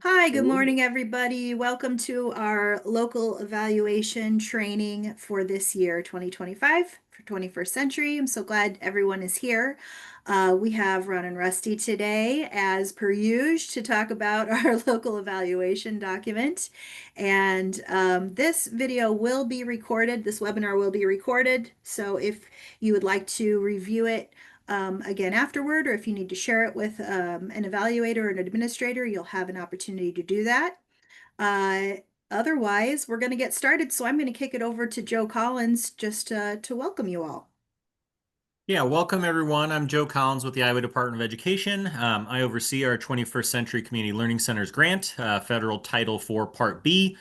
Hi, good morning, everybody. Welcome to our local evaluation training for this year, 2025, for 21st century. I'm so glad everyone is here. We have Ron and Rusty today, as per usual, to talk about our local evaluation document. And this video will be recorded. This webinar will be recorded. So if you would like to review it, again afterward, or if you need to share it with an evaluator or an administrator, you'll have an opportunity to do that. Uh, Otherwise, we're going to get started. So I'm going to kick it over to Joe Collins just to welcome you all. Yeah, welcome everyone. I'm Joe Collins with the Iowa Department of Education. I oversee our 21st Century Community Learning Centers grant, federal Title IV Part B,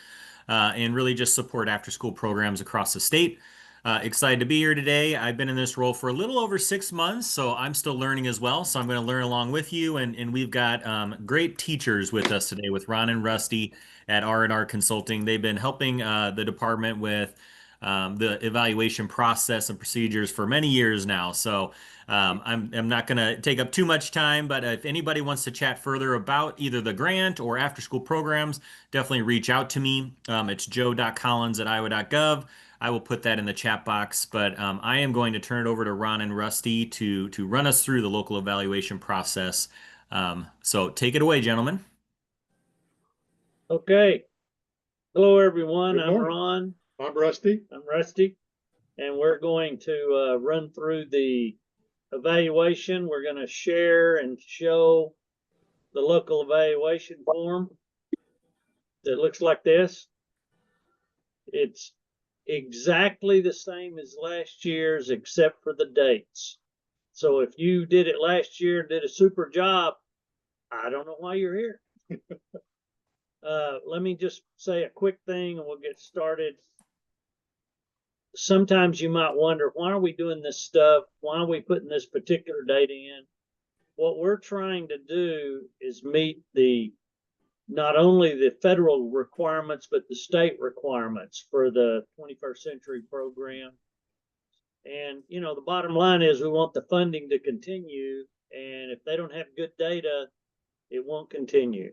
and really just support after-school programs across the state. Excited to be here today. I've been in this role for a little over 6 months, so I'm still learning as well. So I'm going to learn along with you, and we've got great teachers with us today with Ron and Rusty at R&R Consulting. They've been helping the department with the evaluation process and procedures for many years now. So I'm not going to take up too much time, but if anybody wants to chat further about either the grant or after school programs, definitely reach out to me. It's joe.collins@iowa.gov. I will put that in the chat box, but I am going to turn it over to Ron and Rusty to run us through the local evaluation process. So take it away, gentlemen. Okay. Hello, everyone. Good I'm morning. Ron. I'm Rusty. I'm Rusty. And we're going to run through the evaluation. We're going to share and show the local evaluation form that looks like this. It's exactly the same as last year's, except for the dates. So if you did it last year and did a super job, I don't know why you're here. Let me just say a quick thing and we'll get started. Sometimes you might wonder, why are we doing this stuff? Why are we putting this particular data in? What we're trying to do is meet not only the federal requirements, but the state requirements for the 21st century program. And, you know, the bottom line is we want the funding to continue. And if they don't have good data, it won't continue.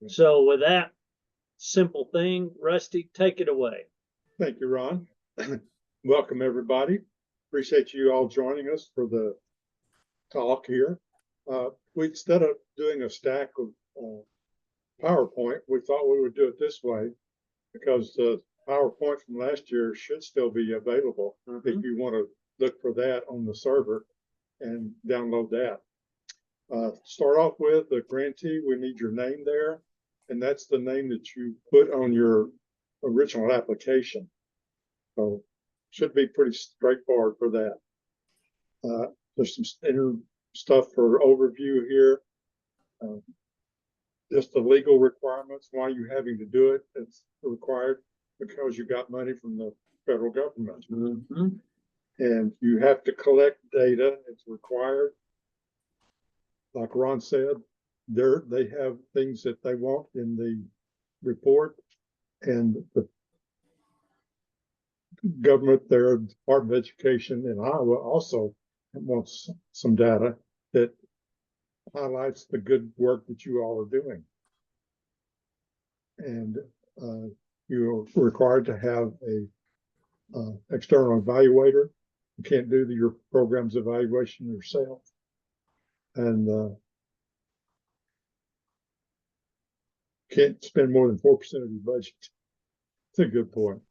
So with that simple thing, Rusty, take it away. Thank you, Ron. Welcome, everybody. Appreciate you all joining us for the talk here. Instead of doing a stack of PowerPoint, we thought we would do it this way because the PowerPoint from last year should still be available if you want to look for that on the server and download that. Start off with the grantee. We need your name there, and that's the name that you put on your original application. So should be pretty straightforward for that. There's some standard stuff for overview here. Just the legal requirements, why you're having to do it. It's required because you got money from the federal government. And you have to collect data. It's required. Like Ron said, they have things that they want in the report, and the government, their Department of Education in Iowa also wants some data that highlights the good work that you all are doing. And you're required to have a external evaluator. You can't do your program's evaluation yourself. And can't spend more than 4% of your budget. It's a good point.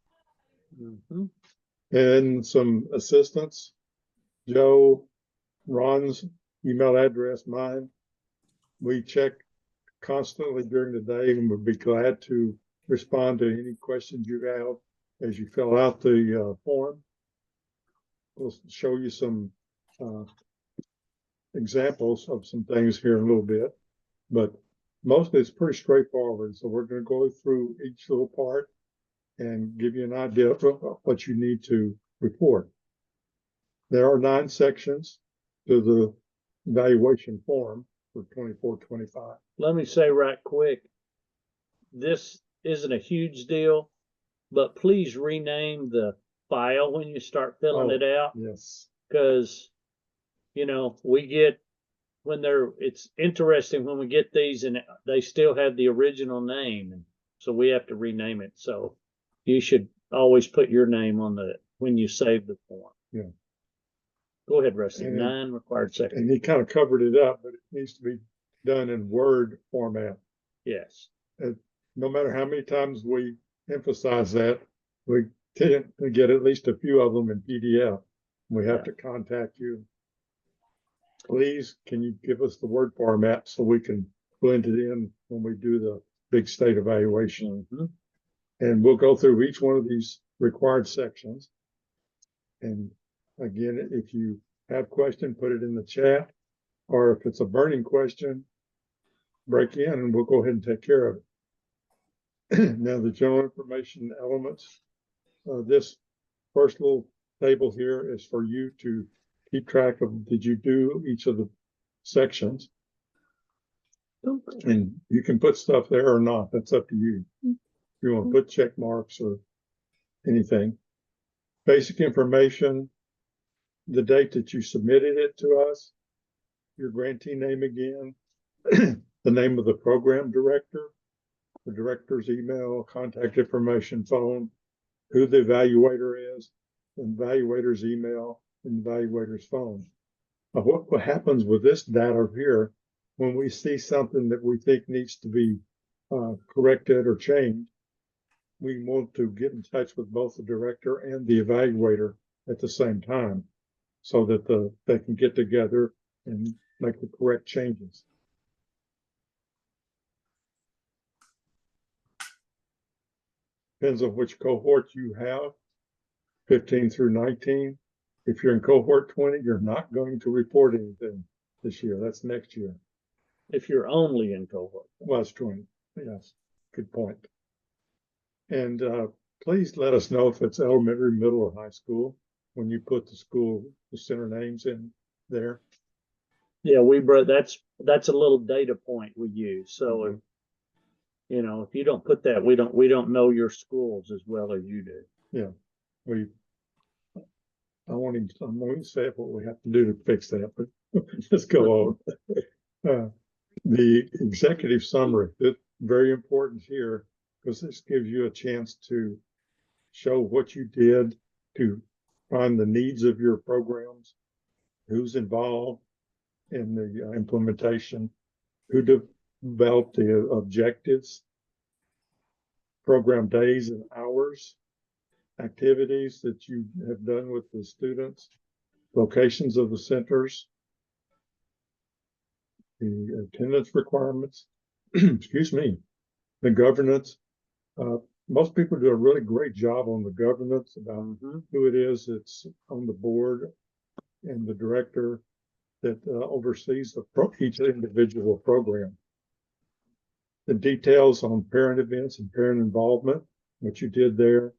And some assistance. Joe, Ron's email address, mine. We check constantly during the day and would be glad to respond to any questions you have as you fill out the form. We'll show you some examples of some things here in a little bit, but mostly it's pretty straightforward. So we're going to go through each little part and give you an idea of what you need to report. There are 9 sections to the evaluation form for 24-25. Let me say right quick, this isn't a huge deal, but please rename the file when you start filling it out. Yes. Because, you know, we get it's interesting when we get these and they still have the original name. And so we have to rename it. So you should always put your name on when you save the form. Yeah. Go ahead, Rusty. And- 9 required seconds. And he kind of covered it up, but it needs to be done in Word format. Yes. No matter how many times we emphasize that, we tend to get at least a few of them in PDF. We have to contact you. Please, can you give us the Word format so we can blend it in when we do the big state evaluation? Mhm. And we'll go through each one of these required sections. And again, if you have a question, put it in the chat, or if it's a burning question, break in and we'll go ahead and take care of it. Now, the general information elements, this first little table here is for you to keep track of, did you do each of the sections? And you can put stuff there or not, that's up to you. If you want to put check marks or anything. Basic information, the date that you submitted it to us, your grantee name again, the name of the program director, the director's email, contact information, phone, who the evaluator is, the evaluator's email, and the evaluator's phone. Now, what happens with this data here, when we see something that we think needs to be corrected or changed, we want to get in touch with both the director and the evaluator at the same time so that they can get together and make the correct changes. Depends on which cohort you have, 15 through 19. If you're in cohort 20, you're not going to report anything this year. That's next year. If you're only in cohort. Well, it's 20. Yes, good point. And please let us know if it's elementary, middle, or high school when you put the center names in there. Yeah, that's a little data point we use. So if if you don't put that, we don't know your schools as well as you do. Yeah, I won't even say what we have to do to fix that, but let's go on. The executive summary, it's very important here because this gives you a chance to show what you did to find the needs of your programs, who's involved in the implementation, who developed the objectives, program days and hours, activities that you have done with the students, locations of the centers, the attendance requirements, excuse me, the governance. Most people do a really great job on the governance about who it is that's on the board and the director that oversees each individual program. The details on parent events and parent involvement, what you did there,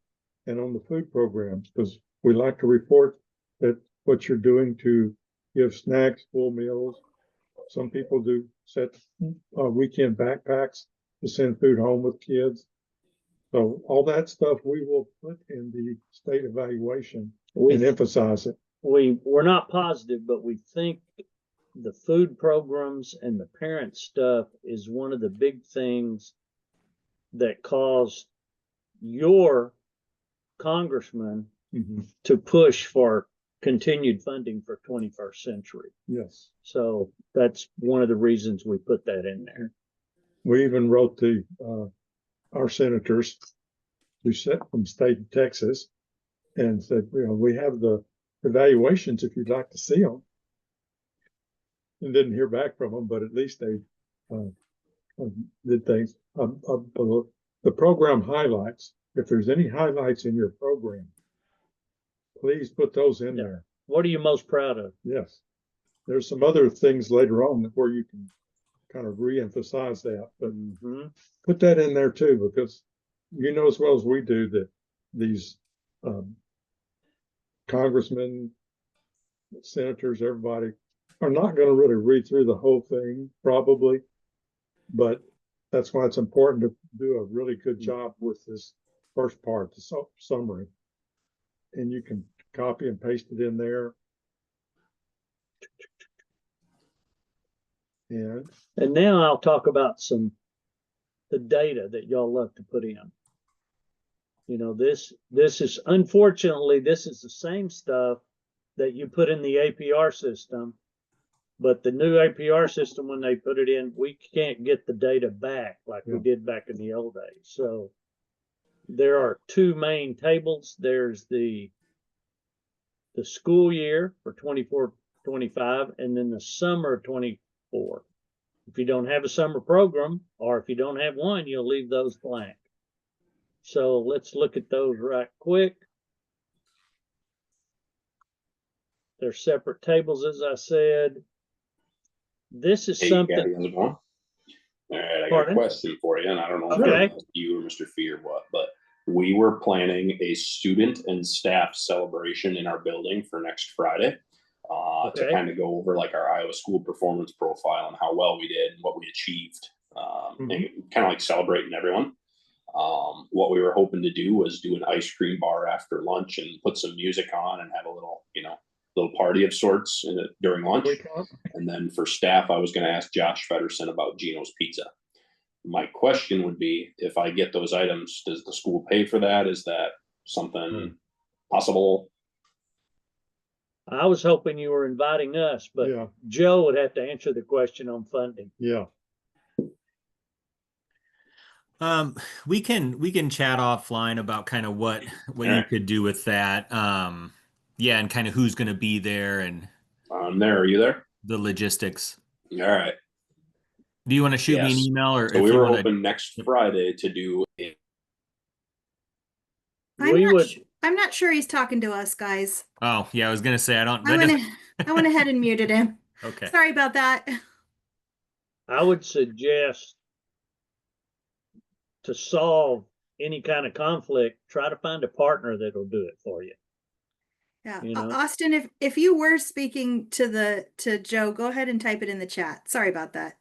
and on the food programs, because we like to report that what you're doing to give snacks, full meals. Some people do set weekend backpacks to send food home with kids. So all that stuff we will put in the state evaluation and emphasize it. We're not positive, but we think the food programs and the parent stuff is one of the big things that caused your congressman to push for continued funding for 21st century. Yes. So that's one of the reasons we put that in there. We even wrote to our senators who sent from state of Texas and said, we have the evaluations if you'd like to see them. And didn't hear back from them, but at least they did things. The program highlights, if there's any highlights in your program, please put those in there. What are you most proud of? Yes. There's some other things later on where you can kind of re-emphasize that, but put that in there too, because you know as well as we do that these congressmen, senators, everybody are not going to really read through the whole thing, probably, but that's why it's important to do a really good job with this first part, the summary, and you can copy and paste it in there. And And now I'll talk about the data that y'all love to put in. You know, this is, unfortunately, this is the same stuff that you put in the APR system, but the new APR system, when they put it in, we can't get the data back like we did back in the old days. So there are two main tables. There's the school year for 24-25, and then the summer of 24. If you don't have a summer program, or if you don't have one, you'll leave those blank. So let's look at those right quick. They're separate tables, as I said. This is Hey, something. Gabby, how's it going? All right, I got Pardon? a question for you, and I don't know Okay. if you or Mr. Fee or what, but we were planning a student and staff celebration in our building for next Friday to Okay. kind of go over like our Iowa school performance profile and how well we did and what we achieved, and kind of like celebrating everyone. What we were hoping to do was do an ice cream bar after lunch and put some music on and have a little, little party of sorts during lunch. And then for staff, I was going to ask Josh Feddersen about Gino's Pizza. My question would be, if I get those items, does the school pay for that? Is that something possible? I was hoping you were inviting us, but yeah, Joe would have to answer the question on funding. yeah, We can chat offline about kind of what you could do with that. Yeah, and kind of who's going to be there and I'm there. Are you there? the logistics. All right. Do you want to shoot me an Yes. email, or So if we you were want hoping next Friday to do a I'm not sure he's talking to us, guys. Oh, yeah, I was going to say I went ahead and muted him. Okay. Sorry about that. I would suggest, to solve any kind of conflict, try to find a partner that'll do it for you. Yeah, You know? Austin, if you were speaking to Joe, go ahead and type it in the chat. Sorry about that.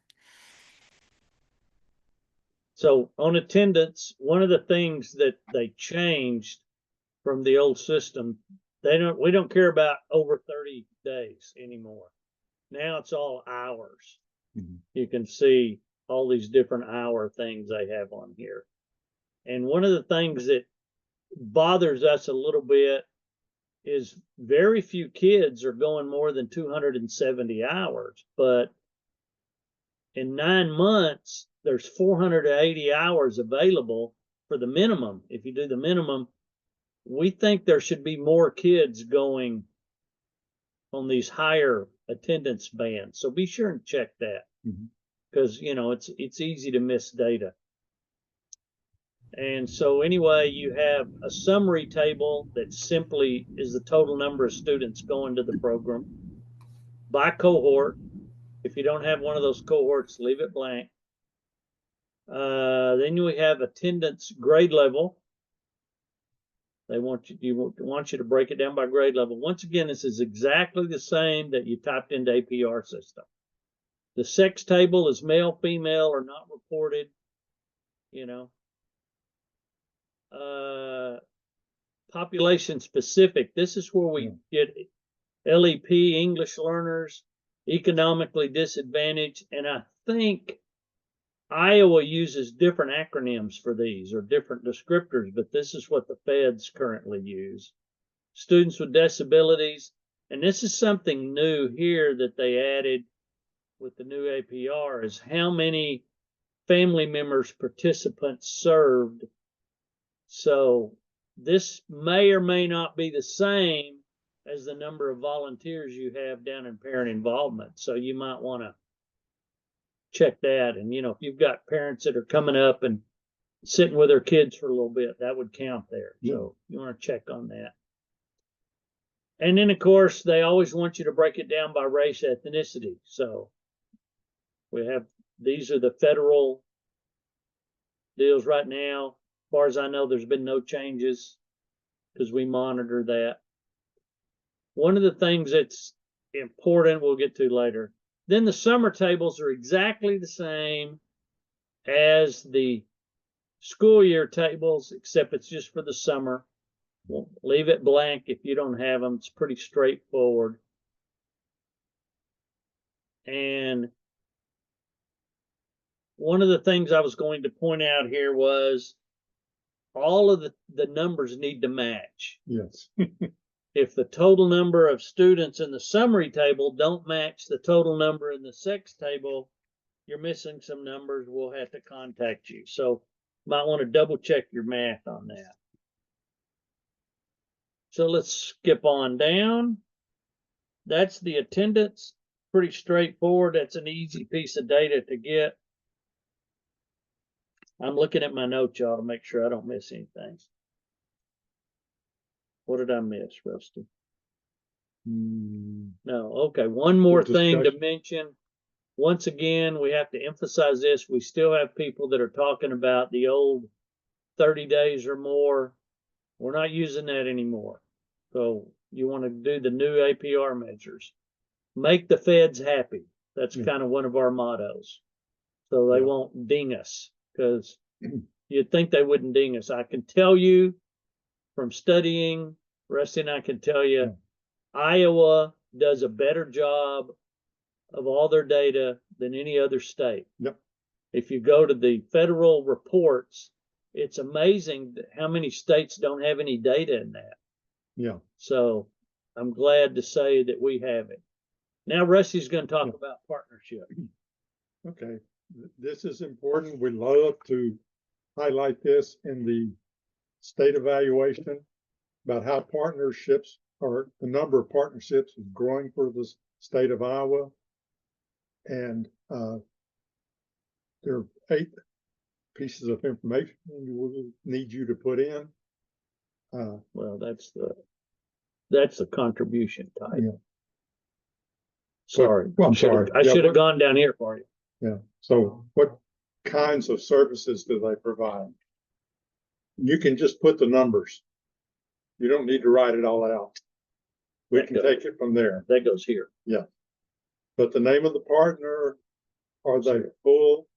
So on attendance, one of the things that they changed from the old system, we don't care about over 30 days anymore. Now it's all hours. You can see all these different hour things they have on here. And one of the things that bothers us a little bit is very few kids are going more than 270 hours, but in 9 months, there's 480 hours available for the minimum. If you do the minimum, we think there should be more kids going on these higher attendance bands. So be sure and check that, because it's easy to miss data. And so anyway, you have a summary table that simply is the total number of students going to the program by cohort. If you don't have one of those cohorts, leave it blank. Then we have attendance grade level. They want you to break it down by grade level. Once again, this is exactly the same that you typed into APR system. The sex table is male, female, or not reported. Population specific. This is where we get LEP, English learners, economically disadvantaged, and I think Iowa uses different acronyms for these or different descriptors, but this is what the feds currently use. Students with disabilities, and this is something new here that they added with the new APR, is how many family members participants served. So this may or may not be the same as the number of volunteers you have down in parent involvement. So you might want to check that. And, if you've got parents that are coming up and sitting with their kids for a little bit, that would count there. So you want to check on that. And then, of course, they always want you to break it down by race, ethnicity. So these are the federal deals right now. As far as I know, there's been no changes because we monitor that. One of the things that's important, we'll get to later. Then the summer tables are exactly the same as the school year tables, except it's just for the summer. We'll leave it blank if you don't have them. It's pretty straightforward. And one of the things I was going to point out here was all of the numbers need to match. Yes. If the total number of students in the summary table don't match the total number in the sex table, you're missing some numbers. We'll have to contact you. So might want to double check your math on that. So let's skip on down. That's the attendance. Pretty straightforward. That's an easy piece of data to get. I'm looking at my notes, y'all, to make sure I don't miss anything. What did I miss, Rusty? No, okay. One more thing to mention. Once again, we have to emphasize this. We still have people that are talking about the old 30 days or more. We're not using that anymore. So you want to do the new APR measures. Make the feds happy. That's kind of one of our mottos. So they won't ding us, because you'd think they wouldn't ding us. I can tell you from studying, Rusty and I can tell you, Iowa does a better job of all their data than any other state. Yep. If you go to the federal reports, it's amazing how many states don't have any data in that. Yeah. So I'm glad to say that we have it. Now Rusty's going to talk about partnership. Okay. This is important. We love to highlight this in the state evaluation about how partnerships, or the number of partnerships, is growing for the state of Iowa. And there are 8 pieces of information we will need you to put in. Well, that's the contribution type. Yeah. Sorry. Well, I'm sorry. I should have gone down here for you. Yeah. So what kinds of services do they provide? You can just put the numbers. You don't need to write it all out. We can take it from there. That goes here. Yeah. But the name of the partner, are they full,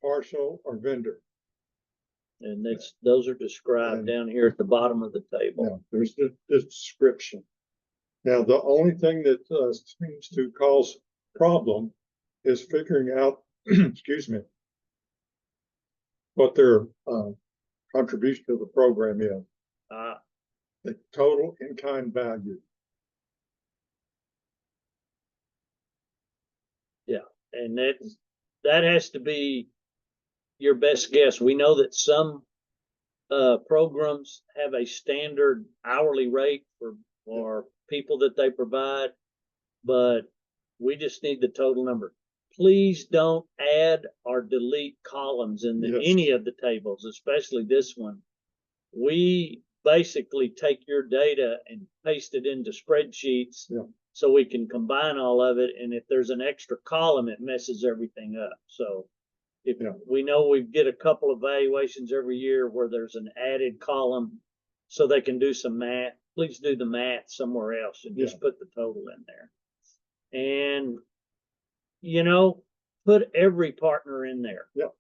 partial, or vendor? And those are described down here at the bottom of the table. Yeah, there's the description. Now, the only thing that seems to cause problem is figuring out, excuse me, what their contribution to the program is. The total in-kind value. Yeah, and that has to be your best guess. We know that some programs have a standard hourly rate for people that they provide, but we just need the total number. Please don't add or delete columns in any of the tables, especially this one. We basically take your data and paste it into spreadsheets so we can combine all of it. And if there's an extra column, it messes everything up. So if we know we get a couple of evaluations every year where there's an added column so they can do some math, please do the math somewhere else and just put the total in there. And, put every partner in there. Yeah.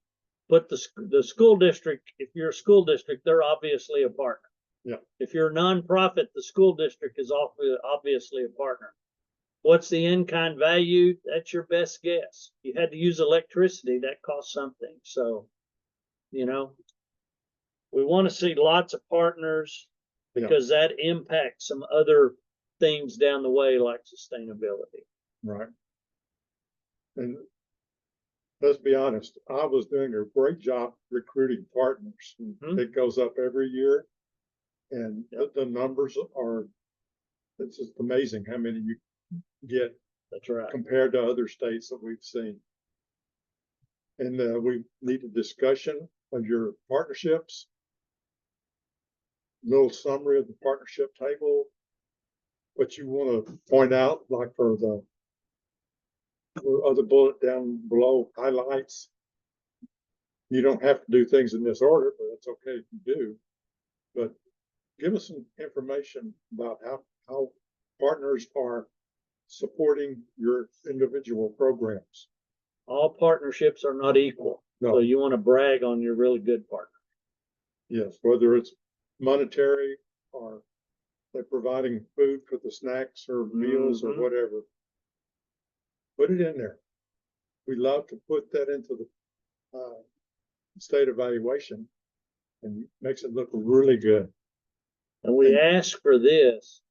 Put the school district, if you're a school district, they're obviously a partner. Yeah. If you're a nonprofit, the school district is obviously a partner. What's the in-kind value? That's your best guess. You had to use electricity, that costs something. So, we want to see lots of partners because that impacts some other things down the way, like sustainability. Right. And let's be honest, I was doing a great job recruiting partners. It goes up every year, and the numbers it's just amazing how many you get. That's right. Compared to other states that we've seen. And we need a discussion of your partnerships, little summary of the partnership table, what you want to point out, like for the other bullet down below, highlights. You don't have to do things in this order, but it's okay if you do. But give us some information about how partners are supporting your individual programs. All partnerships are not equal. No. So you want to brag on your really good partner. Yes, whether it's monetary or they're providing food for the snacks or meals or whatever. Put it in there. we love to put that into the state evaluation and makes it look really good. And we ask for this,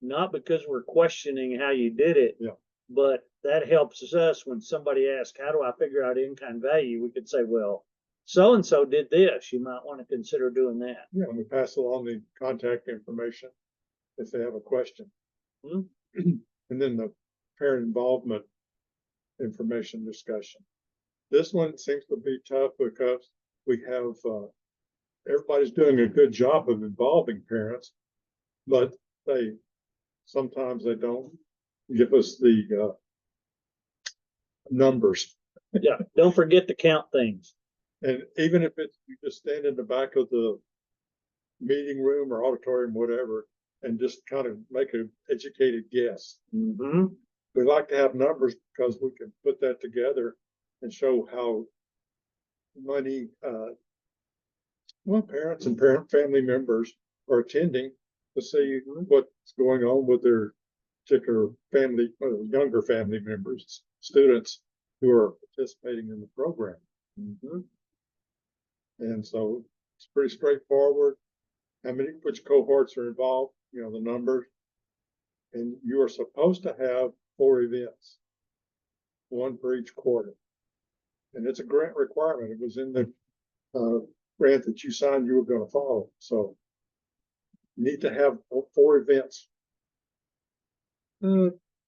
not because we're questioning how you did it. Yeah. But that helps us when somebody asks, how do I figure out in-kind value? We could say, well, so-and-so did this. You might want to consider doing that. Yeah, and we pass along the contact information if they have a question. Mhm. And then the parent involvement information discussion. This one seems to be tough because we have, everybody's doing a good job of involving parents, but sometimes they don't give us the numbers. Yeah, don't forget to count things. And even if it's, you just stand in the back of the meeting room or auditorium, whatever, and just kind of make an educated guess. Mm-hmm. We like to have numbers because we can put that together and show how many, parents and family members are attending to see what's going on with their particular family, younger family members, students who are participating in the program. Mm-hmm. And so it's pretty straightforward. Which cohorts are involved, the numbers. And you are supposed to have 4 events, 1 for each quarter. And it's a grant requirement. It was in the grant that you signed you were going to follow. So you need to have 4 events.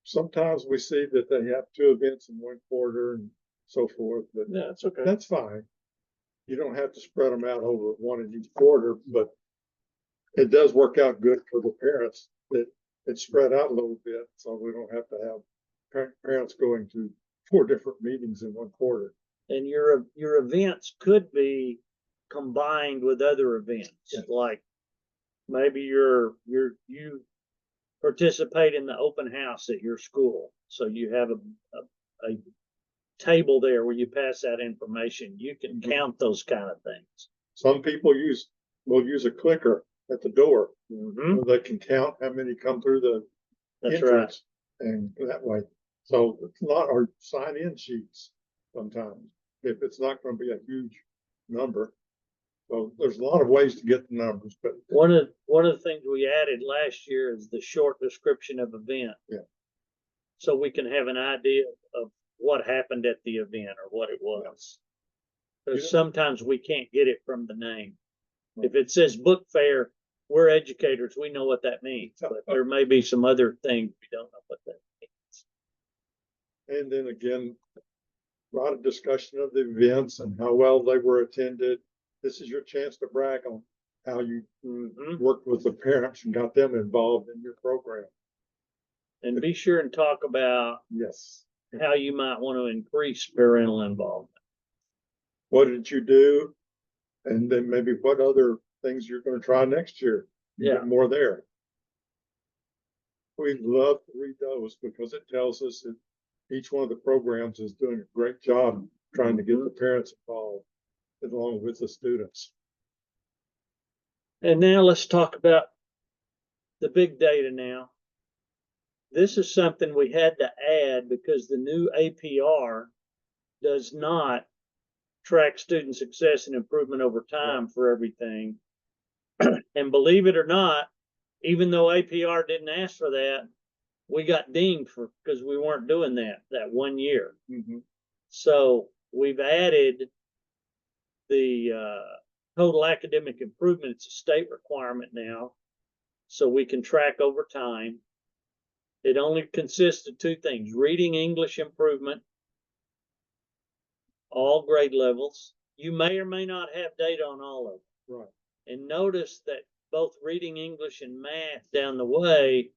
Sometimes we see that they have 2 events in 1 quarter and so forth, but Yeah, it's okay. that's fine. You don't have to spread them out over 1 in each quarter, but it does work out good for the parents that it's spread out a little bit, so we don't have to have parents going to 4 different meetings in 1 quarter. And your events could be combined with other events. Yeah. Like maybe you participate in the open house at your school, so you have a table there where you pass out information. You can count those kind of things. Some people will use a clicker at the door. Mm-hmm. So they can count how many come through the That's entrance, and that way. So it's not our sign-in sheets sometimes if it's not going to be a huge number. So there's a lot of ways to get the numbers, but One of the things we added last year is the short description of event. Yeah. So we can have an idea of what happened at the event or what it was. Because sometimes we can't get it from the name. If it says book fair, we're educators, we know what that means, but there may be some other things we don't know what that means. And then again, a lot of discussion of the events and how well they were attended. This is your chance to brag on how you worked with the parents and got them involved in your program. And be sure and talk about Yes. how you might want to increase parental involvement. What did you do? And then maybe what other things you're going to try next year. You get more there. We love to read those because it tells us that each one of the programs is doing a great job trying to get the parents involved along with the students. And now let's talk about the big data now. This is something we had to add because the new APR does not track student success and improvement over time for everything. And believe it or not, even though APR didn't ask for that, we got dinged because we weren't doing that 1 year. Mm-hmm. So we've added the total academic improvement. It's a state requirement now, so we can track over time. It only consists of 2 things: reading English improvement, all grade levels. You may or may not have data on all of them. Right. And notice that both reading English and math down the way,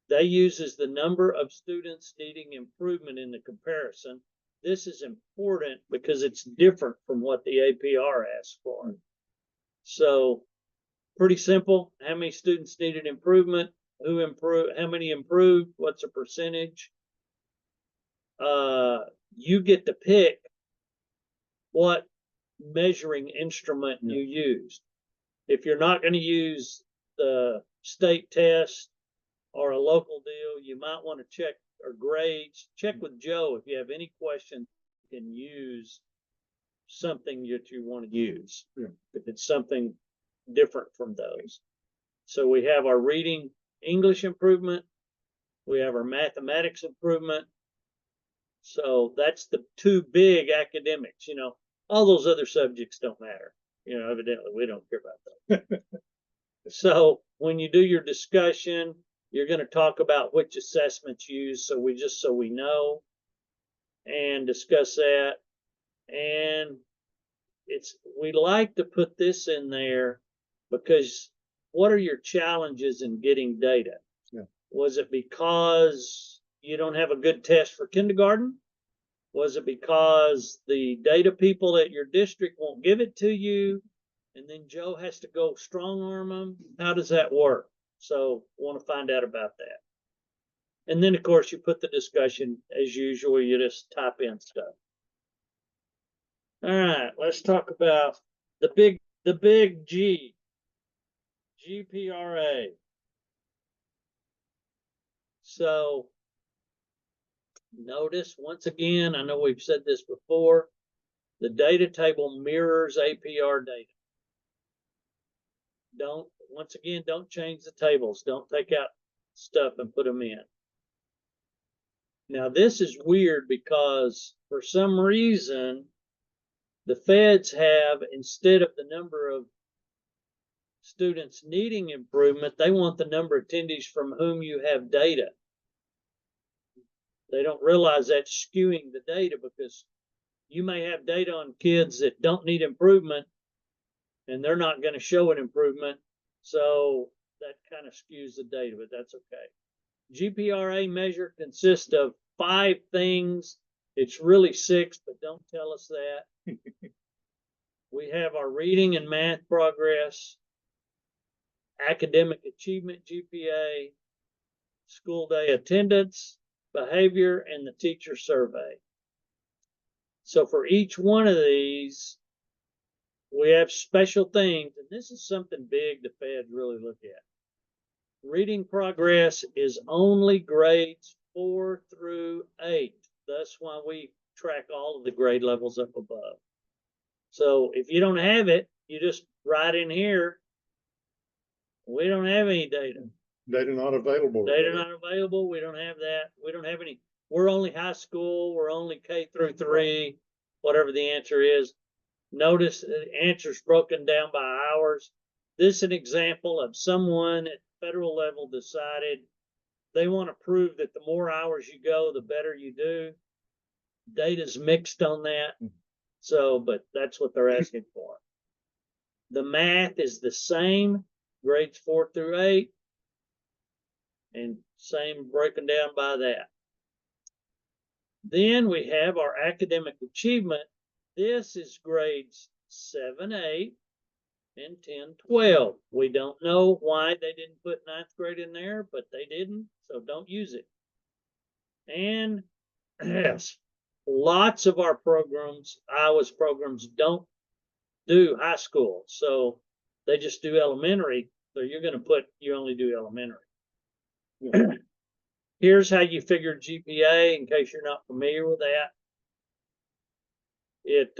they uses the number of students needing improvement in the comparison. This is important because it's different from what the APR asks for. So pretty simple. How many students needed improvement? Who improved? How many improved? What's the percentage? You get to pick what measuring instrument you use. If you're not going to use the state test or a local deal, you might want to check or grades, check with Joe if you have any questions. You can use something that you want to use. Yeah. If it's something different from those. So we have our reading English improvement. We have our mathematics improvement. So that's the two big academics, you know, all those other subjects don't matter. You know, evidently we don't care about that. So when you do your discussion, you're going to talk about which assessments used. So we know and discuss that. And we like to put this in there because what are your challenges in getting data? Yeah. Was it because you don't have a good test for kindergarten? Was it because the data people at your district won't give it to you? And then Joe has to go strong arm them? How does that work? So want to find out about that. And then, of course, you put the discussion as usual. You just type in stuff. All right, let's talk about the big G, GPRA. So notice once again, I know we've said this before, the data table mirrors APR data. Once again, don't change the tables. Don't take out stuff and put them in. Now this is weird because for some reason, the feds have, instead of the number of students needing improvement, they want the number of attendees from whom you have data. They don't realize that's skewing the data because you may have data on kids that don't need improvement and they're not going to show an improvement. So that kind of skews the data, but that's okay. GPRA measure consists of 5 things. It's really 6, but don't tell us that. We have our reading and math progress, academic achievement GPA, school day attendance, behavior, and the teacher survey. So for each one of these, we have special things, and this is something big the feds really look at. Reading progress is only grades 4 through 8. That's why we track all of the grade levels up above. So if you don't have it, you just write in here, we don't have any data. Data not available. Data not available. We don't have that. We don't have any. We're only high school. We're only K through 3, whatever the answer is. Notice the answer's broken down by hours. This is an example of someone at the federal level decided they want to prove that the more hours you go, the better you do. Data's mixed on that. So, but that's what they're asking for. The math is the same, grades 4 through 8, and same broken down by that. Then we have our academic achievement. This is grades 7, 8, and 10, 12. We don't know why they didn't put 9th grade in there, but they didn't, so don't use it. And yes, lots of our programs, Iowa's programs, don't do high school, so they just do elementary. So you're going to put you only do elementary. Yeah. Here's how you figure GPA in case you're not familiar with that. It,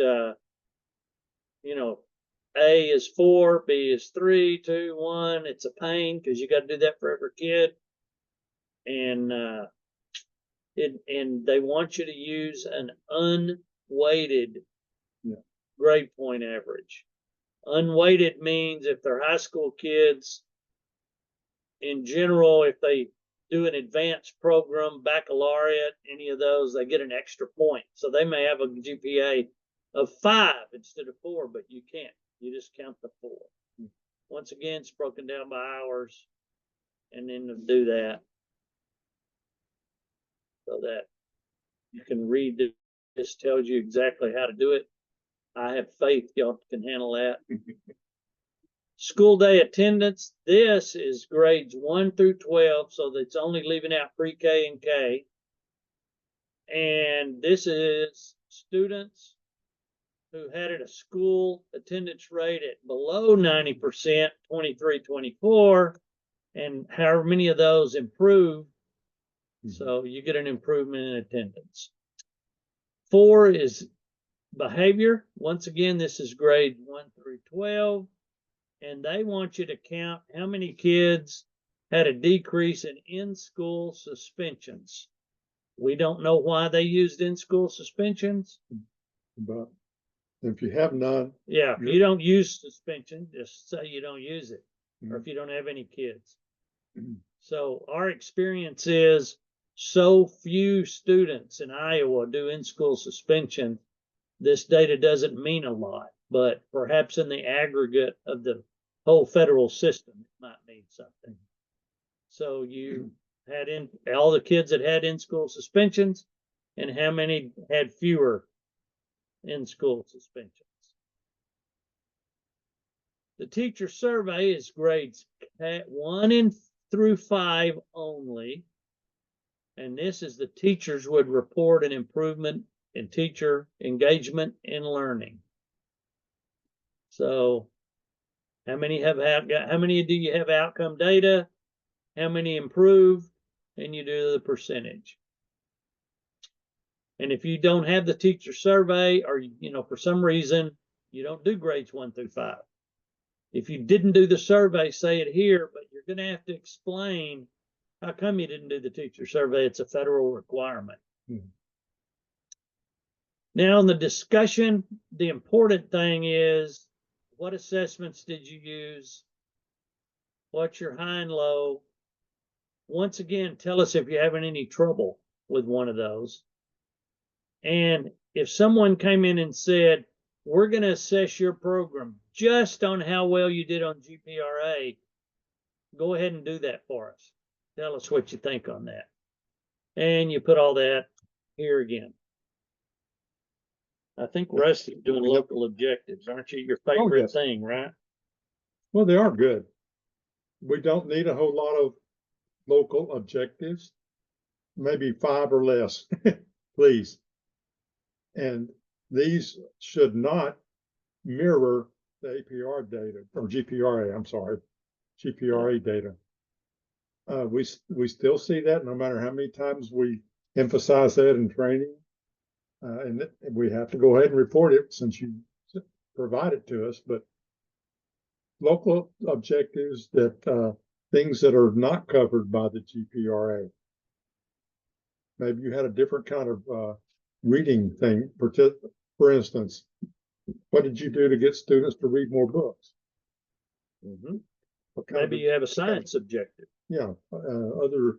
you know, A is 4, B is 3, 2, 1. It's a pain because you got to do that for every kid. And and they want you to use an unweighted grade point average. Unweighted means if they're high school kids, in general, if they do an advanced program, baccalaureate, any of those, they get an extra point. So they may have a GPA of 5 instead of 4, but you can't. You just count the 4. Once again, it's broken down by hours, and then do that so that you can read this. This tells you exactly how to do it. I have faith y'all can handle that. School day attendance. This is grades 1 through 12, so that's only leaving out pre-K and K. And this is students who had a school attendance rate at below 90%, 23, 24, and however many of those improved So you get an improvement in attendance. 4 is behavior. Once again, this is grade 1 through 12. And they want you to count how many kids had a decrease in in-school suspensions. We don't know why they used in-school suspensions. But if you have none, Yeah, if you don't use suspension, just say you don't use it, or Mhm. if you don't have any kids. Mhm. So our experience is so few students in Iowa do in-school suspension. This data doesn't mean a lot, but perhaps in the aggregate of the whole federal system, it might mean something. So you had in all the kids that had in-school suspensions, and how many had fewer in-school suspensions. The teacher survey is grades 1 through 5 only. And this is the teachers would report an improvement in teacher engagement and learning. So how many do you have outcome data? How many improved? And you do the percentage. And if you don't have the teacher survey, or for some reason you don't do grades 1 through 5. If you didn't do the survey, say it here, but you're going to have to explain how come you didn't do the teacher survey. It's a federal requirement. Now in the discussion, the important thing is, what assessments did you use? What's your high and low? Once again, tell us if you're having any trouble with one of those. And if someone came in and said, we're going to assess your program just on how well you did on GPRA, go ahead and do that for us. Tell us what you think on that. And you put all that here again. I think Rusty's doing local objectives, aren't you? Your favorite yes. thing, right? well, they are good. We don't need a whole lot of local objectives, maybe 5 or less, please. And these should not mirror the APR data or GPRA, I'm sorry, GPRA data. We still see that no matter how many times we emphasize that in training. And we have to go ahead and report it since you provide it to us, but local objectives that things that are not covered by the GPRA. Maybe you had a different kind of reading thing. For instance, what did you do to get students to read more books? Maybe you have a science objective. Yeah, other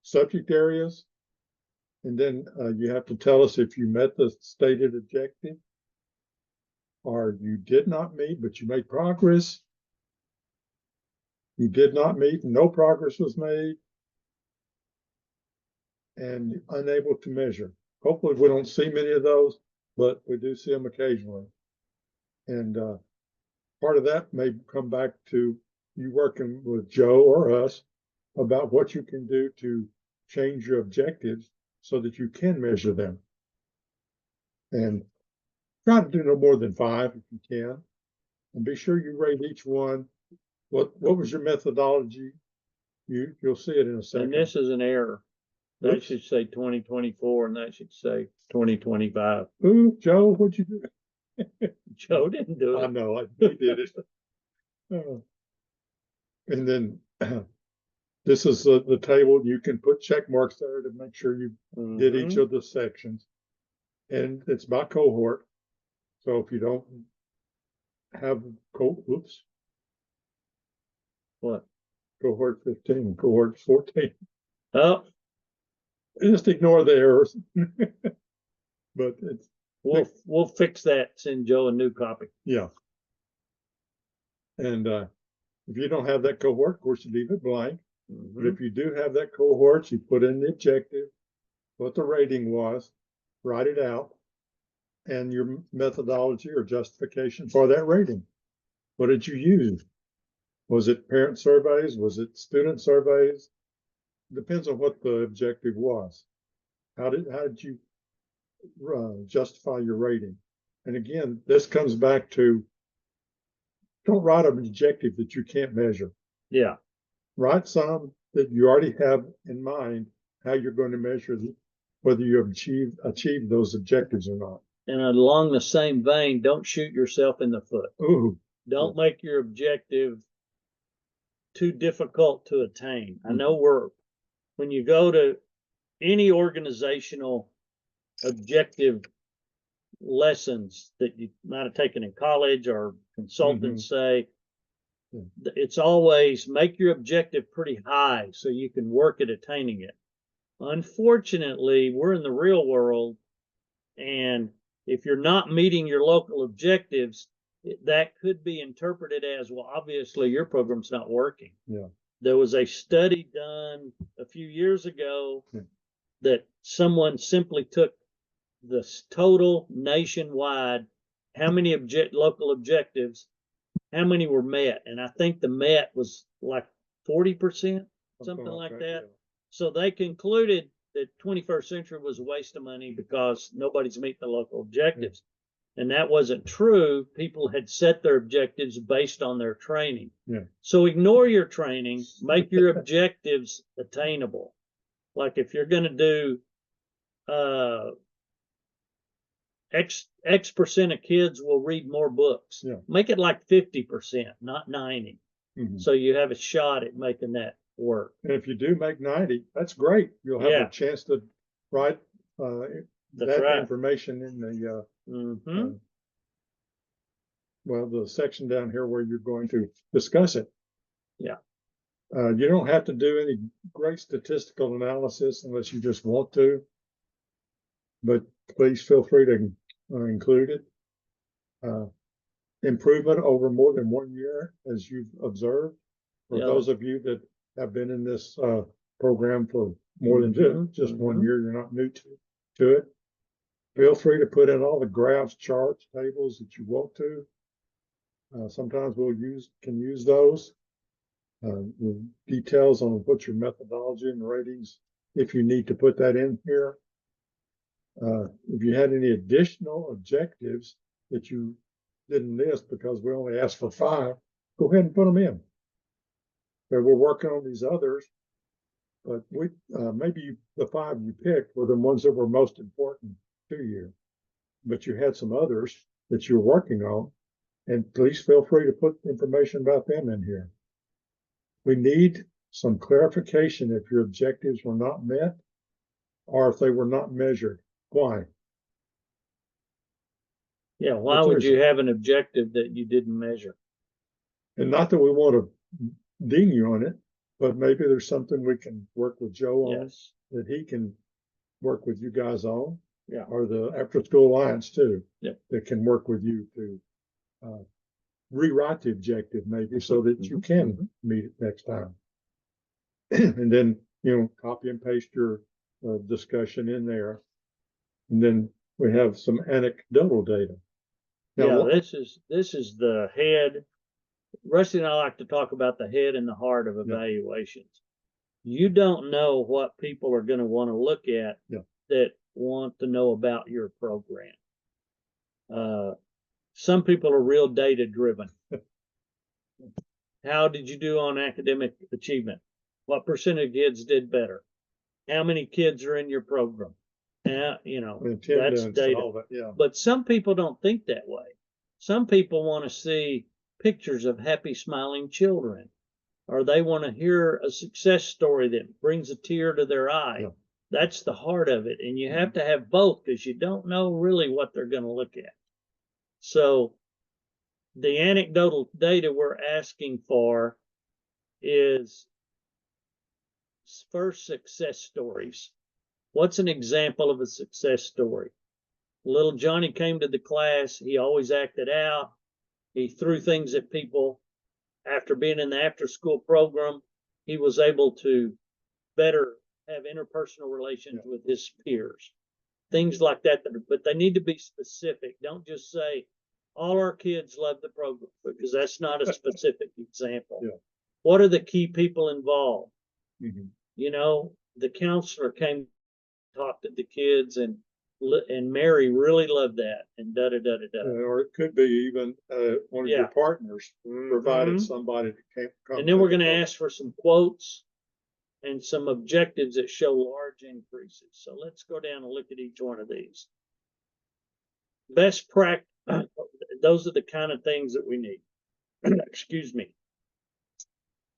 subject areas. And then you have to tell us if you met the stated objective or you did not meet, but you made progress. You did not meet, no progress was made, and unable to measure. Hopefully we don't see many of those, but we do see them occasionally. And part of that may come back to you working with Joe or us about what you can do to change your objectives so that you can measure them. And try to do no more than 5 if you can. And be sure you rate each one. What was your methodology? You'll see it in a second. And this is an error. That Oops. should say 2024 and that should say 2025. Ooh, Joe, what'd you do? Joe didn't do I it. know, he did it. And then this is the table. You can put check marks there to make sure you did each of the sections. And it's by cohort. So if you don't have oops, What? cohort 15, cohort 14, Oh, just ignore the errors. But it's, we'll fix that. Send Joe a new copy. yeah. And if you don't have that cohort, of course, you leave it blank. But if you do have that cohort, you put in the objective, what the rating was, write it out, and your methodology or justification for that rating. What did you use? Was it parent surveys? Was it student surveys? Depends on what the objective was. How did you justify your rating? And again, this comes back to don't write an objective that you can't measure. Yeah. Write some that you already have in mind how you're going to measure whether you have achieved those objectives or not. And along the same vein, don't shoot yourself in the foot. Ooh, Don't make your objective too difficult to attain. I know when you go to any organizational objective lessons that you might have taken in college or consultants say, it's always make your objective pretty high so you can work at attaining it. Unfortunately, we're in the real world, and if you're not meeting your local objectives, that could be interpreted as, well, obviously your program's not working. Yeah. There was a study done a few years ago that someone simply took the total nationwide, how many local objectives, how many were met. And I think the met was like 40%, something like that. Yeah. So they concluded that 21st century was a waste of money because nobody's meeting the local objectives. And that wasn't true. People had set their objectives based on their training. Yeah. So ignore your training, make your objectives attainable. Like if you're going to do X percent of kids will read more books. Yeah. Make it like 50%, not 90. Mhm. So you have a shot at making that work. And if you do make 90, that's great. You'll have Yeah. a chance to write That's that right. information in the Mm-hmm. well, the section down here where you're going to discuss it. Yeah. You don't have to do any great statistical analysis unless you just want to, but please feel free to include it. Improvement over more than 1 year, as you've observed. For Yeah. those of you that have been in this program for more than just 1 year, you're not new to it. Feel free to put in all the graphs, charts, tables that you want to. Sometimes can use those. The details on what your methodology and ratings, if you need to put that in here. If you had any additional objectives that you didn't list because we only asked for 5, go ahead and put them in. But we're working on these others, but maybe the 5 you picked were the ones that were most important to you. But you had some others that you're working on, and please feel free to put information about them in here. We need some clarification if your objectives were not met or if they were not measured. Why? Yeah. Why What's would the you have an objective that you didn't measure? And not that we want to ding you on it, but maybe there's something we can work with Joe on Yes. that he can work with you guys on. Yeah. Or the After School Alliance too. Yep. That can work with you to rewrite the objective maybe so that you can meet it next time. And then, copy and paste your discussion in there. And then we have some anecdotal data. Now, Yeah, this is the head. Rusty and I like to talk about the head and the heart of evaluations. You don't know what people are going to want to look at that want to know about your program. Some people are real data driven. How did you do on academic achievement? What percent of kids did better? How many kids are in your program? That's data. all that, yeah. But some people don't think that way. Some people want to see pictures of happy, smiling children, or they want to hear a success story that brings a tear to their eye. Yeah. That's the heart of it. And you have to have both because you don't know really what they're going to look at. So the anecdotal data we're asking for is first success stories. What's an example of a success story? Little Johnny came to the class. He always acted out. He threw things at people. After being in the after school program, he was able to better have interpersonal relations with his peers. Things like that, but they need to be specific. Don't just say, all our kids love the program, because that's not a specific example. Yeah. What are the key people involved? Mhm. The counselor came, talked to the kids, and Mary really loved that, and Or it could be even one of your partners provided somebody that came. And then we're going to ask for some quotes and some objectives that show large increases. So let's go down and look at each one of these. Best practice, those are the kind of things that we need. Excuse me.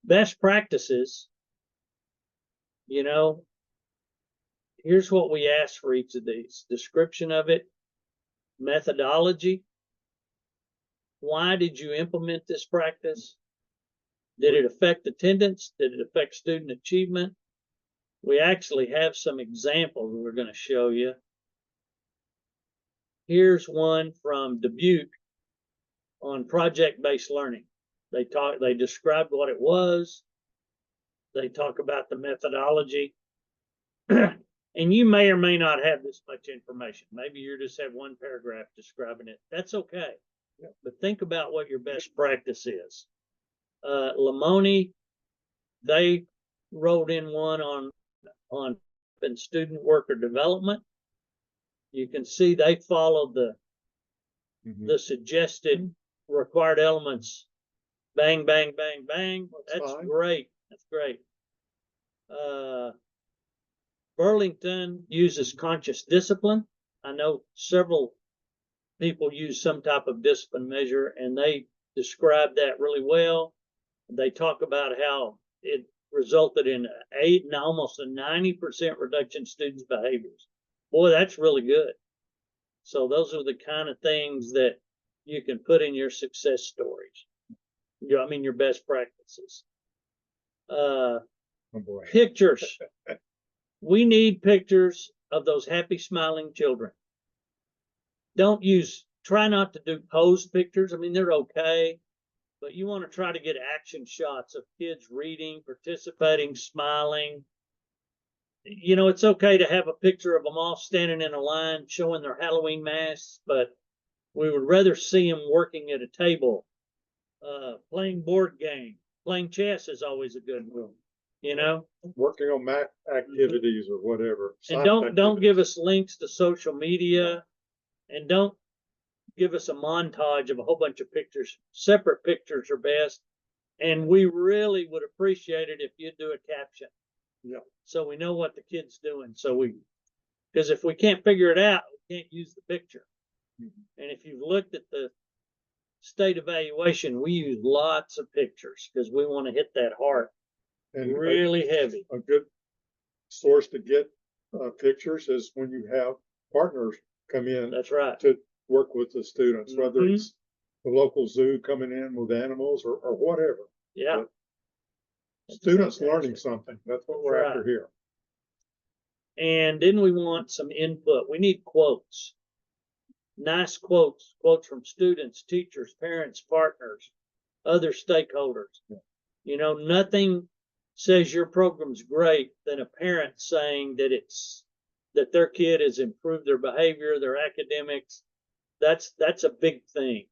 Best practices, you know, here's what we ask for each of these. Description of it, methodology. Why did you implement this practice? Did it affect attendance? Did it affect student achievement? We actually have some examples we're going to show you. Here's one from Dubuque on project-based learning. They described what it was. They talk about the methodology. And you may or may not have this much information. Maybe you just have one paragraph describing it. That's okay. But think about what your best practice is. Lamoni, they wrote in one on student worker development. You can see they followed the suggested required elements. Bang, bang, bang, bang. That's great. That's great. Burlington uses conscious discipline. I know several people use some type of discipline measure, and they describe that really well. They talk about how it resulted in almost a 90% reduction in students' behaviors. Boy, that's really good. So those are the kind of things that you can put in your success stories. I mean, your best practices. Pictures. We need pictures of those happy, smiling children. Try not to do pose pictures. I mean, they're okay, but you want to try to get action shots of kids reading, participating, smiling. You know, it's okay to have a picture of them all standing in a line showing their Halloween masks, but we would rather see them working at a table, playing board game. Playing chess is always a good one, you know? Working on math activities or whatever. And don't give us links to social media, and don't give us a montage of a whole bunch of pictures. Separate pictures are best. And we really would appreciate it if you do a caption. Yeah. So we know what the kid's doing. Because if we can't figure it out, we can't use the picture. And if you've looked at the state evaluation, we use lots of pictures because we want to hit that heart And really heavy. A good source to get pictures is when you have partners come in That's right. to work with the students, whether it's the local zoo coming in with animals or whatever. Yeah. But students learning something. That's what we're after here. And then we want some input. We need quotes. Nice quotes from students, teachers, parents, partners, other stakeholders. Yeah. You know, nothing says your program's great than a parent saying that their kid has improved their behavior, their academics. That's a big thing.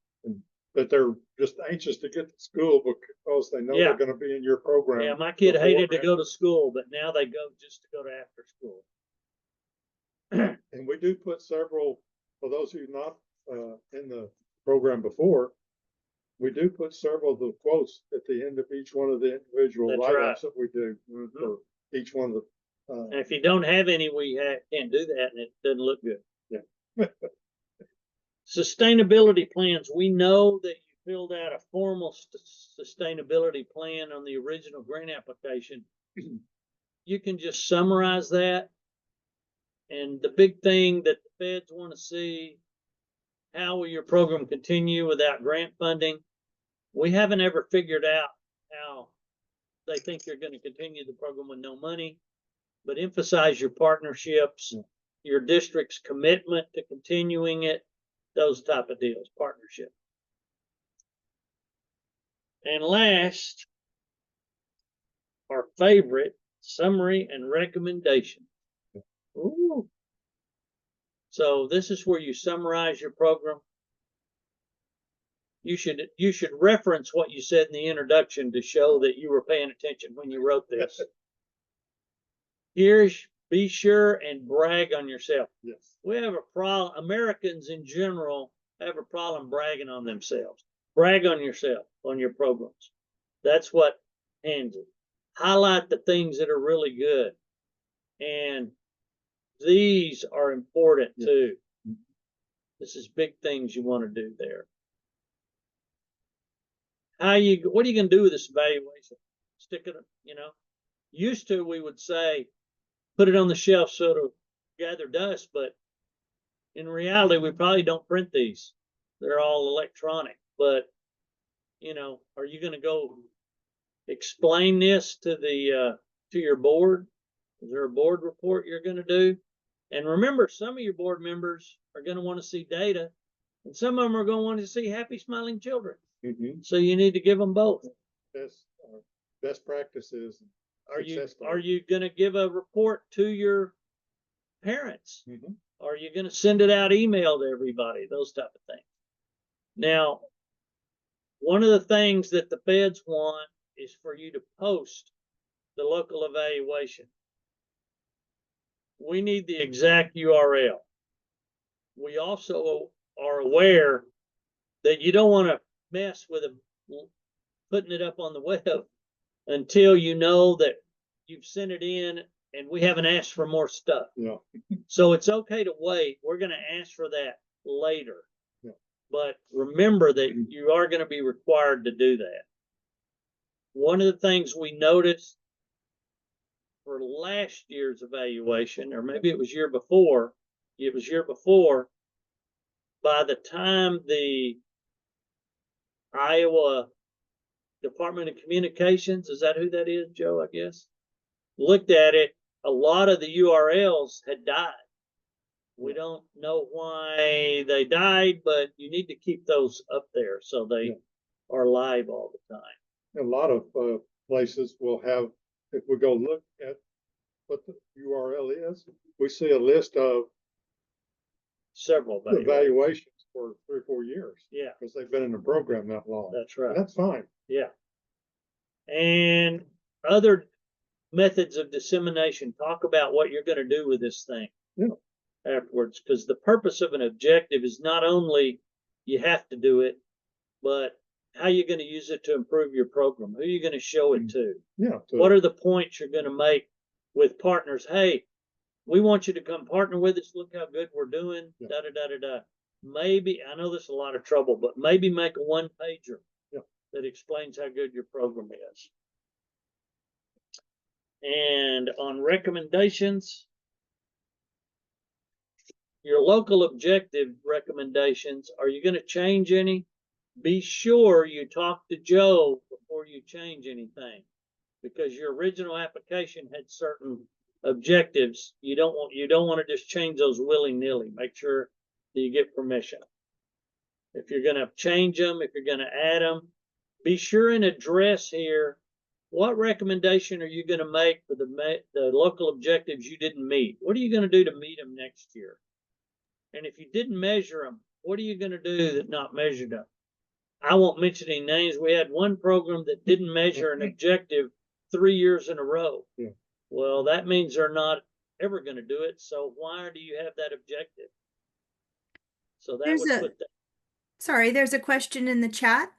That they're just anxious to get to school because they know they're going to be in your program. Yeah, my kid hated to go to school, but now they go just to go to after school. And we do put several, for those who are not in the program before, we do put several of the quotes at the end of each one of the individual write-ups that we do for each one of the. And if you don't have any, we can't do that, and it doesn't look good. Yeah. Sustainability plans. We know that you filled out a formal sustainability plan on the original grant application. You can just summarize that. And the big thing that the feds want to see, how will your program continue without grant funding? We haven't ever figured out how they think you're going to continue the program with no money, but emphasize your partnerships, your district's commitment to continuing it, those type of deals, partnership. And last, our favorite, summary and recommendation. Ooh. So this is where you summarize your program. You should reference what you said in the introduction to show that you were paying attention when you wrote this. Here's, be sure and brag on yourself. Yes. We have a problem. Americans in general have a problem bragging on themselves. Brag on yourself, on your programs. That's what hands it. highlight the things that are really good. And these are important Yeah. too. This is big things you want to do there. What are you going to do with this evaluation? Stick it, used to, we would say, put it on the shelf so it'll gather dust, but in reality, we probably don't print these. They're all electronic, but are you going to go explain this to your board? Is there a board report you're going to do? And remember, some of your board members are going to want to see data, and some of them are going to want to see happy, smiling children. Mhm. So you need to give them both. Best practices. Are you success stories. going to give a report to your parents? Mhm. Are you going to send it out email to everybody? Those type of things. Now, one of the things that the feds want is for you to post the local evaluation. We need the exact URL. We also are aware that you don't want to mess with putting it up on the web until you know that you've sent it in and we haven't asked for more stuff. Yeah. So it's okay to wait. We're going to ask for that later. Yeah. But remember that you are going to be required to do that. One of the things we noticed for last year's evaluation, or maybe it was year before, by the time the Iowa Department of Communications, is that who that is, Joe, I guess, looked at it, a lot of the URLs had died. We don't know why they died, but you need to keep those up there so they are live all the time. A lot of places will have, if we go look at what the URL is, we see a list of Several evaluations for 3 or 4 years. Yeah, Because they've been in the program that long. that's right. And that's fine. Yeah. And other methods of dissemination, talk about what you're going to do with this thing afterwards, because the purpose of an objective is not only you have to do it, but how you're going to use it to improve your program. Who are you going to show it to? Yeah. What are the points you're going to make with partners? Hey, we want you to come partner with us. Look how good we're doing. Yeah. Da da da da da. Maybe, I know this is a lot of trouble, but maybe make a one-pager that explains how good your program is. And on recommendations, your local objective recommendations, are you going to change any? Be sure you talk to Joe before you change anything, because your original application had certain objectives. You don't want to just change those willy-nilly. Make sure that you get permission. If you're going to change them, if you're going to add them, be sure and address here, what recommendation are you going to make for the local objectives you didn't meet? What are you going to do to meet them next year? And if you didn't measure them, what are you going to do that not measured them? I won't mention any names. We had one program that didn't measure an objective 3 years in a row. Yeah. Well, that means they're not ever going to do it. So why do you have that objective? So that would put that. Sorry, there's a question in the chat.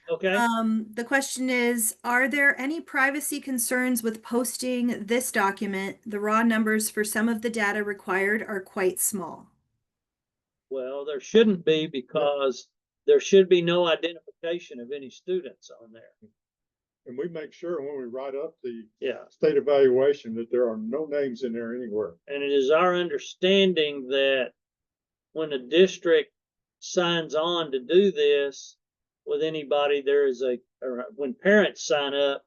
Okay. The question is, are there any privacy concerns with posting this document? The raw numbers for some of the data required are quite small. Well, there shouldn't be, because there should be no identification of any students on there. And we make sure when we write up the Yeah. state evaluation that there are no names in there anywhere. And it is our understanding that when a district signs on to do this with anybody, or when parents sign up,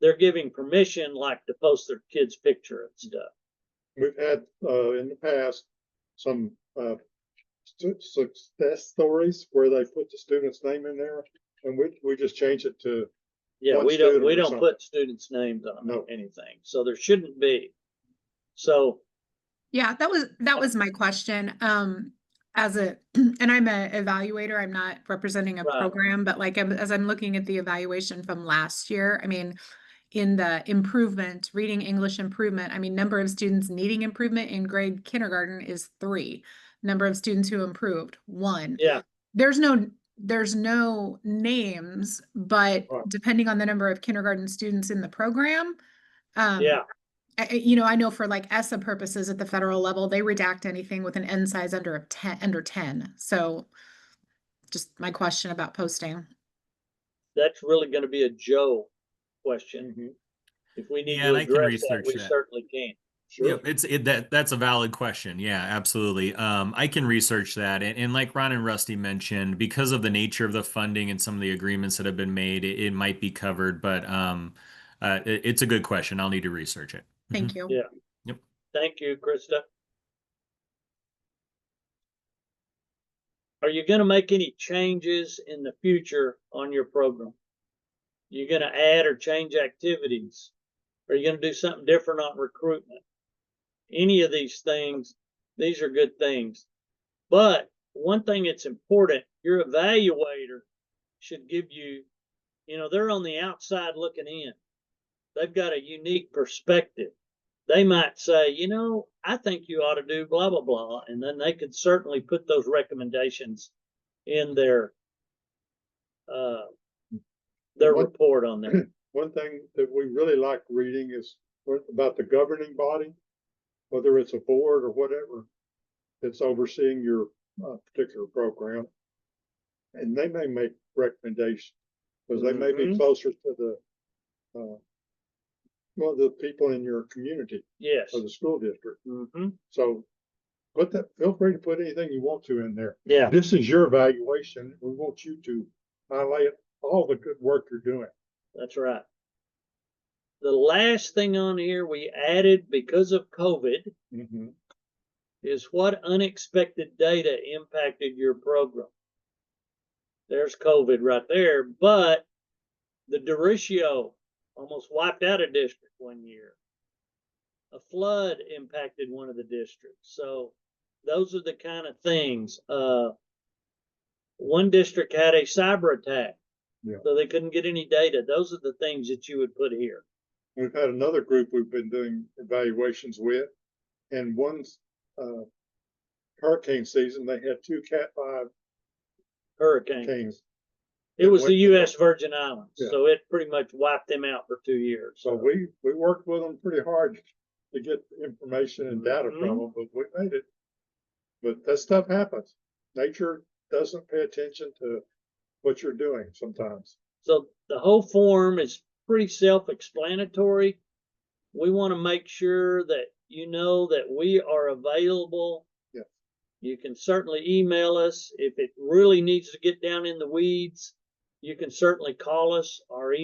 they're giving permission, like, to post their kid's picture and stuff. We've had in the past some success stories where they put the student's name in there, and we just change it to We don't put students' names on anything, so there shouldn't be. So yeah, that was my question. And I'm an evaluator, I'm not representing a program, but like as I'm looking at the evaluation from last year, I mean, in the improvement, reading English improvement, I mean, number of students needing improvement in grade kindergarten is 3. Number of students who improved, 1. Yeah. There's no there's no names, but Right. depending on the number of kindergarten students in the program, Yeah, I know for like ESSA purposes at the federal level, they redact anything with an N size under 10. So just my question about posting. that's really gonna be a Joe question. Mhm. If we need Yeah, to and I can address that, research we that. certainly can. Sure. Yep, that's a valid question. Yeah, absolutely. I can research that, and like Ron and Rusty mentioned, because of the nature of the funding and some of the agreements that have been made, it might be covered. But it's a good question. I'll need to research it. Thank you. Yeah. Yep. Thank you, Krista. Are you gonna make any changes in the future on your program? You gonna add or change activities? Are you gonna do something different on recruitment? Any of these things, these are good things. But one thing that's important, your evaluator should give you, they're on the outside looking in. They've got a unique perspective. They might say, I think you ought to do blah, blah, blah. And then they could certainly put those recommendations in their report on there. One thing that we really like reading is about the governing body, whether it's a board or whatever that's overseeing your particular program. And they may make recommendations because they may be Mhm. closer to the people in your community Yes. or the school district. Mm-hmm. So feel free to put anything you want to in there. Yeah. This is your evaluation. We want you to highlight all the good work you're doing. That's right. The last thing on here we added because of COVID Mhm. is what unexpected data impacted your program. There's COVID right there, but the derecho almost wiped out a district one year. A flood impacted one of the districts. So those are the kind of things. One district had a cyber attack, so they couldn't get any data. Those are the things that you would put here. We've had another group we've been doing evaluations with, and one's hurricane season, they had 2 Cat 5 Hurricane. hurricanes. It was the U.S. Virgin Islands, Yeah. so it pretty much wiped them out for 2 years. So we worked with them pretty hard to get information and data Mhm. from them, but we made it. But that stuff happens. Nature doesn't pay attention to what you're doing sometimes. So the whole form is pretty self-explanatory. We want to make sure that you know that we are available. Yeah. You can certainly email us if it really needs to get down in the weeds. You can certainly call us. Our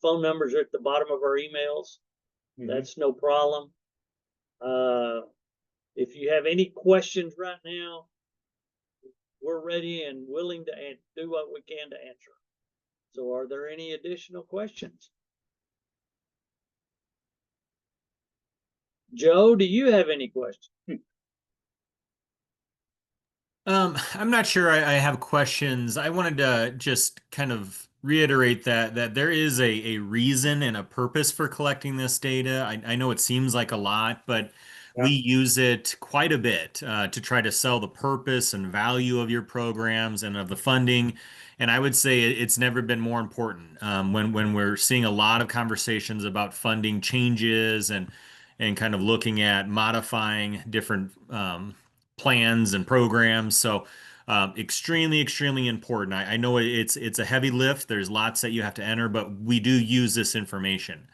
phone numbers are at the bottom of our emails. Mhm. That's no problem. If you have any questions right now, we're ready and willing to do what we can to answer. So are there any additional questions? Joe, do you have any questions? I'm not sure I have questions. I wanted to just kind of reiterate that there is a reason and a purpose for collecting this data. I know it seems like a lot, but we use it quite a bit to try to sell the purpose and value of your programs and of the funding. And I would say it's never been more important when we're seeing a lot of conversations about funding changes and kind of looking at modifying different plans and programs. So extremely, extremely important. I know it's a heavy lift. There's lots that you have to enter, but we do use this information.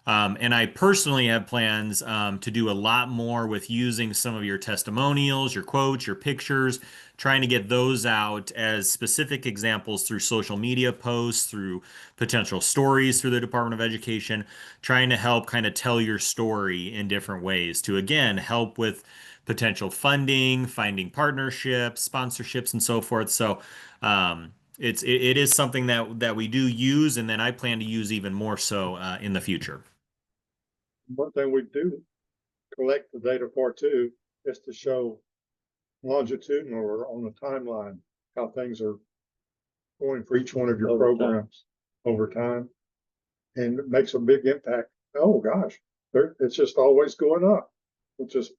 And I personally have plans to do a lot more with using some of your testimonials, your quotes, your pictures, trying to get those out as specific examples through social media posts, through potential stories through the Department of Education, trying to help kind of tell your story in different ways to, again, help with potential funding, finding partnerships, sponsorships, and so forth. So it is something that we do use, and then I plan to use even more so in the future. One thing we do collect the data for too is to show longitudinal or on the timeline how things are going for each one of your Over time. programs over time, and it makes a big impact. Oh gosh, it's just always going up, which is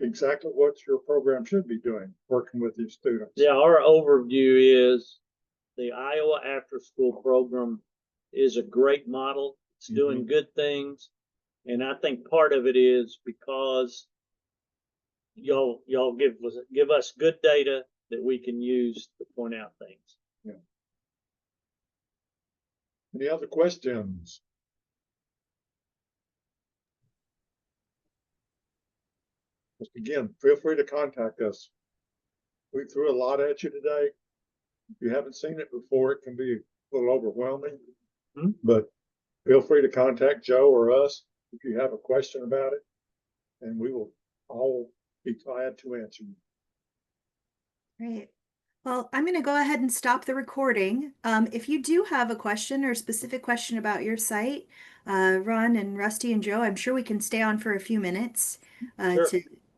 exactly what your program should be doing, working with these students. Yeah, our overview is the Iowa After School Program is a great model. It's doing good things. And I think part of it is because y'all give us good data that we can use to point out things. Any other questions? Just again, feel free to contact us. We threw a lot at you today. If you haven't seen it before, it can be a little overwhelming. But feel free to contact Joe or us if you have a question about it, and we will all be glad to answer you. Great. Well, I'm going to go ahead and stop the recording. If you do have a question or a specific question about your site, Ron and Rusty and Joe, I'm sure we can stay on for a few minutes Sure.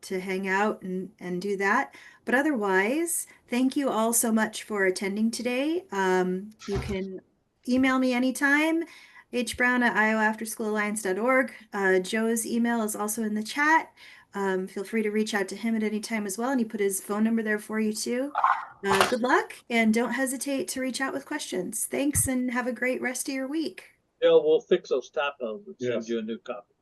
to hang out and do that. But otherwise, thank you all so much for attending today. You can email me anytime, hbrown@iowaafterschoolalliance.org. Joe's email is also in the chat. Feel free to reach out to him at any time as well. And he put his phone number there for you too. Good luck, and don't hesitate to reach out with questions. Thanks, and have a great rest of your week. Bill, we'll fix those typos and send Yes. you a new copy.